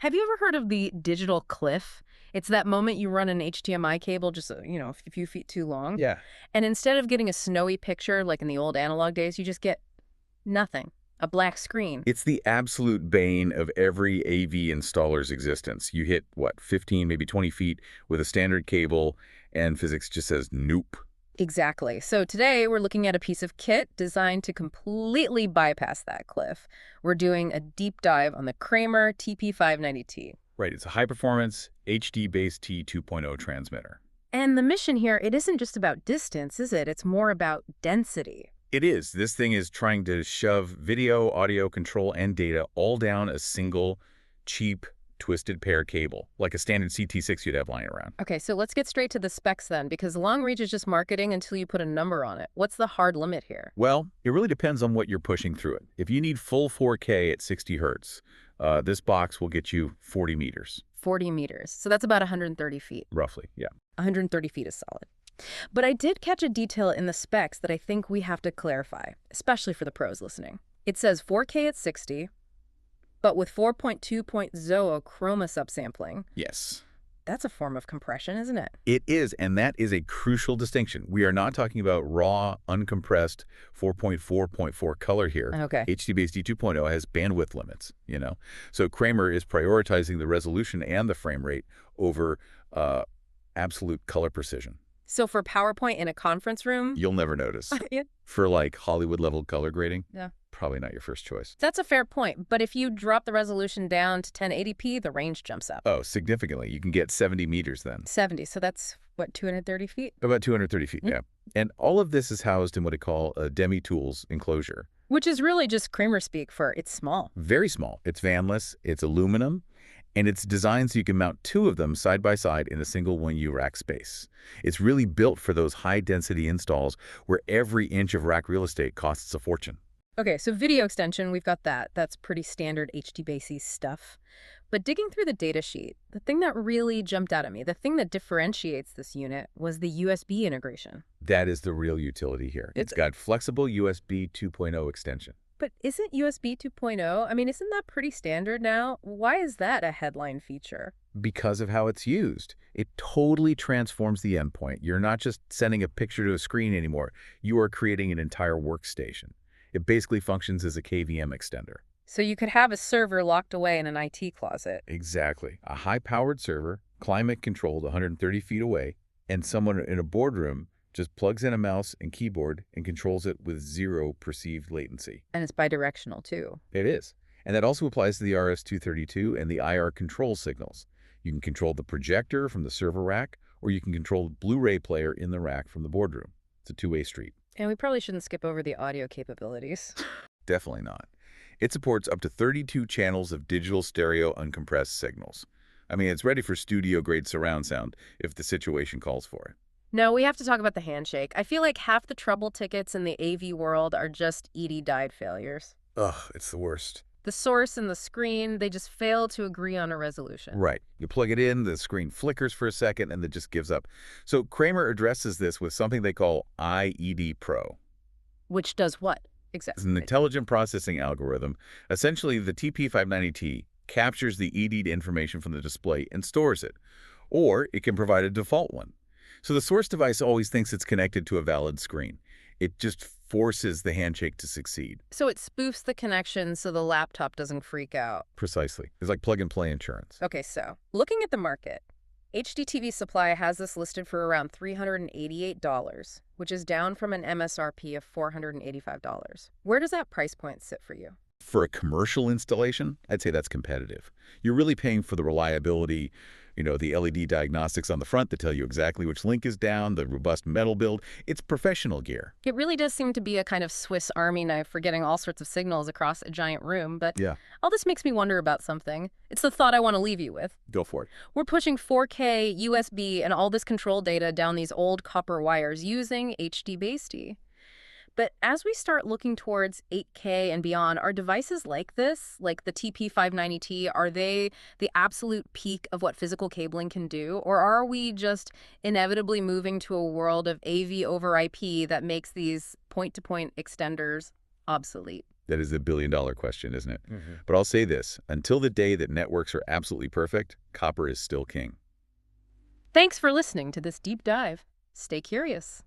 Have you ever heard of the digital cliff? It's that moment you run an HDMI cable just, a few feet too long. Yeah. And instead of getting a snowy picture like in the old analog days, you just get nothing, a black screen. It's the absolute bane of every AV installer's existence. You hit, what, 15, maybe 20 feet with a standard cable, and physics just says nope. Exactly. So today we're looking at a piece of kit designed to completely bypass that cliff. We're doing a deep dive on the Kramer TP-590T. Right, it's a high-performance HDBaseT 2.0 transmitter. And the mission here, it isn't just about distance, is it? It's more about density. It is. This thing is trying to shove video, audio control, and data all down a single, cheap, twisted pair cable, like a standard CT6 you'd have lying around. Okay, so let's get straight to the specs then, because long reach is just marketing until you put a number on it. What's the hard limit here? Well, it really depends on what you're pushing through it. If you need full 4K at 60 hertz, this box will get you 40 meters. 40 meters. So that's about 130 feet. Roughly, yeah. 130 feet is solid. But I did catch a detail in the specs that I think we have to clarify, especially for the pros listening. It says 4K at 60, but with 4.2.0 chroma subsampling. Yes. That's a form of compression, isn't it? It is, and that is a crucial distinction. We are not talking about raw, uncompressed 4.4.4 color here. Okay. HDBaseT 2.0 has bandwidth limits, So Kramer is prioritizing the resolution and the frame rate over absolute color precision. So for PowerPoint in a conference room? You'll never notice. Yeah. For like Hollywood-level color grading? Yeah. Probably not your first choice. That's a fair point, but if you drop the resolution down to 1080p, the range jumps up. Oh, significantly. You can get 70 meters then. 70, so that's, what, 230 feet? About 230 feet, yeah. And all of this is housed in what I call a Demi-Tools enclosure. Which is really just Kramer speak for it's small. Very small. It's vanless, it's aluminum, and it's designed so you can mount two of them side by side in a single 1U rack space. It's really built for those high-density installs where every inch of rack real estate costs a fortune. Okay, so video extension, we've got that. That's pretty standard HDBaseT stuff. But digging through the datasheet, the thing that really jumped out at me, the thing that differentiates this unit was the USB integration. That is the real utility here. It's got flexible USB 2.0 extension. But isn't USB 2.0? I mean, isn't that pretty standard now? Why is that a headline feature? Because of how it's used. It totally transforms the endpoint. You're not just sending a picture to a screen anymore. You are creating an entire workstation. It basically functions as a KVM extender. So you could have a server locked away in an IT closet. Exactly. A high-powered server, climate-controlled 130 feet away, and someone in a boardroom just plugs in a mouse and keyboard and controls it with zero perceived latency. And it's bidirectional, too. It is. And that also applies to the RS-232 and the IR control signals. You can control the projector from the server rack, or you can control the Blu-ray player in the rack from the boardroom. It's a two-way street. And we probably shouldn't skip over the audio capabilities. Definitely not. It supports up to 32 channels of digital stereo uncompressed signals. I mean, it's ready for studio-grade surround sound if the situation calls for it. No, we have to talk about the handshake. I feel like half the trouble tickets in the AV world are just ED-died failures. Ugh, it's the worst. The source and the screen, they just fail to agree on a resolution. Right. You plug it in, the screen flickers for a second, and it just gives up. So Kramer addresses this with something they call IED Pro. Which does what? Exactly. It's an intelligent processing algorithm. Essentially, the TP-590T captures the ED information from the display and stores it. Or it can provide a default one. So the source device always thinks it's connected to a valid screen. It just forces the handshake to succeed. So it spoofs the connection so the laptop doesn't freak out. Precisely. It's like plug-and-play insurance. Okay, so looking at the market, HDTV Supply has this listed for around $388, which is down from an MSRP of $485. Where does that price point sit for you? For a commercial installation, I'd say that's competitive. You're really paying for the reliability, the LED diagnostics on the front that tell you exactly which link is down, the robust metal build. It's professional gear. It really does seem to be a kind of Swiss Army knife for getting all sorts of signals across a giant room, but yeah. All this makes me wonder about something. It's the thought I want to leave you with. Go for it. We're pushing 4K, USB, and all this control data down these old copper wires using HDBaseT. But as we start looking towards 8K and beyond, are devices like this, like the TP-590T, are they the absolute peak of what physical cabling can do? Or are we just inevitably moving to a world of AV over IP that makes these point-to-point extenders obsolete? That is the billion-dollar question, isn't it? Hmm. But I'll say this, until the day that networks are absolutely perfect, copper is still king. Thanks for listening to this deep dive. Stay curious.